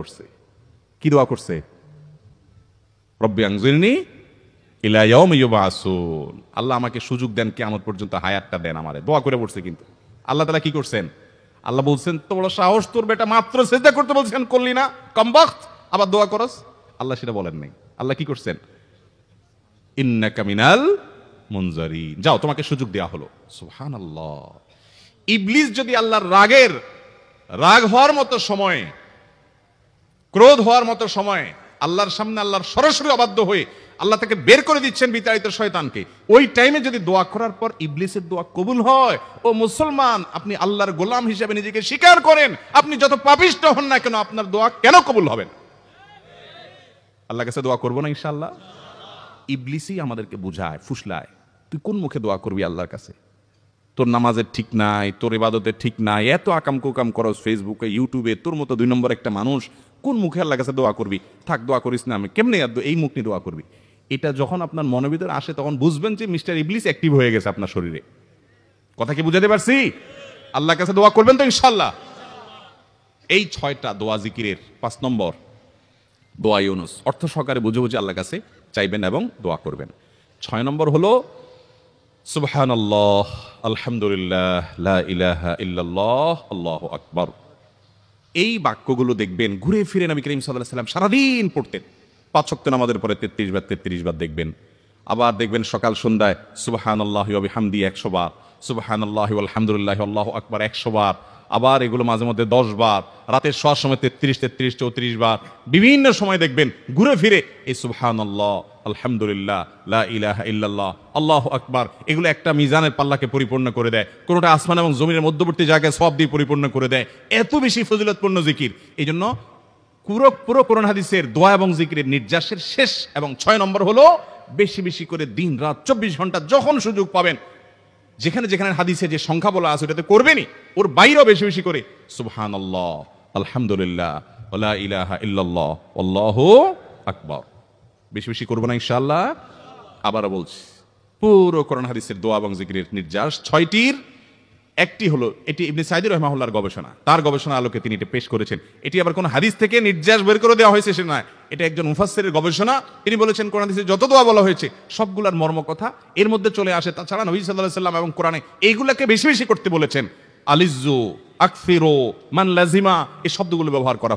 করছে। কি দোয়া করছে? রব্বি আনজিরনি ইলা ইয়াউমি ইউবআসুন, আল্লাহ আমাকে সুযোগ দেন, কিয়ামত পর্যন্ত হায়াতটা দেন আমারে, দোয়া করে পড়ছে। কিন্তু আল্লাহ তাআলা কি করছেন? আল্লাহ বলছেন তো বড় সাহস তোর বেটা, মাত্র সিজদা করতে বলছেন করলি না, কমবখত, আবার দোয়া করস। আল্লাহ সেটা বলেন নাই। আল্লাহ কি করছেন? ইন্নাকা মিনাল মুনজারিন, যাও তোমাকে সুযোগ দেয়া হলো। সুবহানাল্লাহ। ইবলিস যদি আল্লাহর রাগ হওয়ার মতো সময়ে, ক্রোধ হওয়ার মতো সময়ে আল্লাহর সামনে আল্লাহর সরাসরি অবাধ্য হয়ে আল্লাহ তাকে বের করে দিচ্ছেন বিতাড়িত শয়তানকে, ওই টাইমে যদি দোয়া করার পর ইবলিসের দোয়া কবুল হয়, ও মুসলমান আপনি আল্লাহর গোলাম হিসেবে নিজেকে স্বীকার করেন, আপনি যত পাপিষ্ঠ হন না কেন আপনার দোয়া কেন কবুল হবে না? আল্লাহর কাছে দোয়া করবো না ইনশাআল্লাহ? ইবলিসই আমাদেরকে বুঝায়, ফুসলায়, তুই কোন মুখে দোয়া করবি আল্লাহর কাছে? তোর নামাজের ঠিক নাই, তোর ইবাদতের ঠিক নাই, এত আকাম কুকাম করস ফেসবুকে ইউটিউবে, তোর মতো 2 নম্বর একটা মানুষ, কোন মুখে আল্লাহর কাছে দোয়া করবি? থাক, দোয়া করিস না, আমি কেমনে এই মুখ নিয়ে দোয়া করবি? এটা যখন আপনার মনের ভিতরে আসে তখন বুঝবেন যে মিস্টার ইবলিস অ্যাক্টিভ হয়ে গেছে আপনার শরীরে। কথা কি বুঝাতে পারছি? আল্লাহর কাছে দোয়া করবেন তো ইনশাআল্লাহ? এই 6টা দোয়া জিকিরের 5 নম্বর দোয়া ইউনুস, অর্থ সহকারে বুঝে বুঝে আল্লাহর কাছে চাইবেন এবং দোয়া করবেন। 6 নম্বর হলো সুবহানাল্লাহ, আলহামদুলিল্লাহ, লা ইলাহা ইল্লাল্লাহ, আল্লাহু আকবার। এই বাক্যগুলো দেখবেন ঘুরে ফিরে নবী করিম সাল্লাল্লাহু আলাইহি ওয়াসাল্লাম সারাদিন পড়তেন। 5 ওয়াক্ত নামাজের পরে 33 বার দেখবেন। আবার দেখবেন সকাল সন্ধ্যায় সুবহানাল্লাহি ওয়া বিহামদি 100 বার, সুবহানাল্লাহি ওয়াল হামদুলিল্লাহি আল্লাহু আকবার 100 বার। আবার এগুলো মাঝে মধ্যে 10 বার, রাতের শোয়ার সময় 33, 34 বার। বিভিন্ন সময় দেখবেন ঘুরে ফিরে এই সুবহানাল্লাহ, আলহামদুলিল্লাহ, লা ইলাহা ইল্লাল্লাহ, আল্লাহু আকবার, এগুলো একটা মিজানের পাল্লাকে পরিপূর্ণ করে দেয়। কোনোটা আসমান এবং জমিনের মধ্যবর্তী জায়গায় সওয়াব দিয়ে পরিপূর্ণ করে দেয়। এত বেশি ফজিলতপূর্ণ জিকির। এই জন্য পুরো কোরআন হাদিসের দোয়া এবং জিকিরের নির্যাসের শেষ এবং 6 নম্বর হলো বেশি বেশি করে দিন রাত 24 ঘন্টা যখন সুযোগ পাবেন, যেখানে যেখানে হাদিসে যে সংখ্যা বলা আছে ওটাতে করবেনই, ওর বাইরেও বেশি বেশি করে সুবহানাল্লাহ, আলহামদুলিল্লাহ, লা ইলাহা ইল্লাল্লাহ, আল্লাহু আকবার বেশি বেশি করবো না ইনশাআল্লাহ? আবারও বলছি, পুরো কোরআন হাদিসের দোয়া এবং জিকিরের নির্যাস 6টির একটি হলো, এটি ইবনে সাঈদী রাহিমাহুল্লাহর গবেষণা, তার গবেষণা আলোকে তিনি এটা পেশ করেছেন। এটি আবার কোন হাদিস থেকে নির্যাস বের করে দেওয়া হয়েছে সে নয়, এটা একজন মুফাসসিরের গবেষণা। তিনি বলেছেন কোরআন হাদিসে যত দোয়া বলা হয়েছে সবগুলার মর্ম কথা এর মধ্যে চলে আসে। তাছাড়া নবী সাল্লাল্লাহু আলাইহি ওয়াসাল্লাম এবং কোরআনে এইগুলাকে বেশি বেশি করতে বলেছেন। আলিজ্জু, আকফিরু, মান লাজিমা, এই শব্দগুলো ব্যবহার করা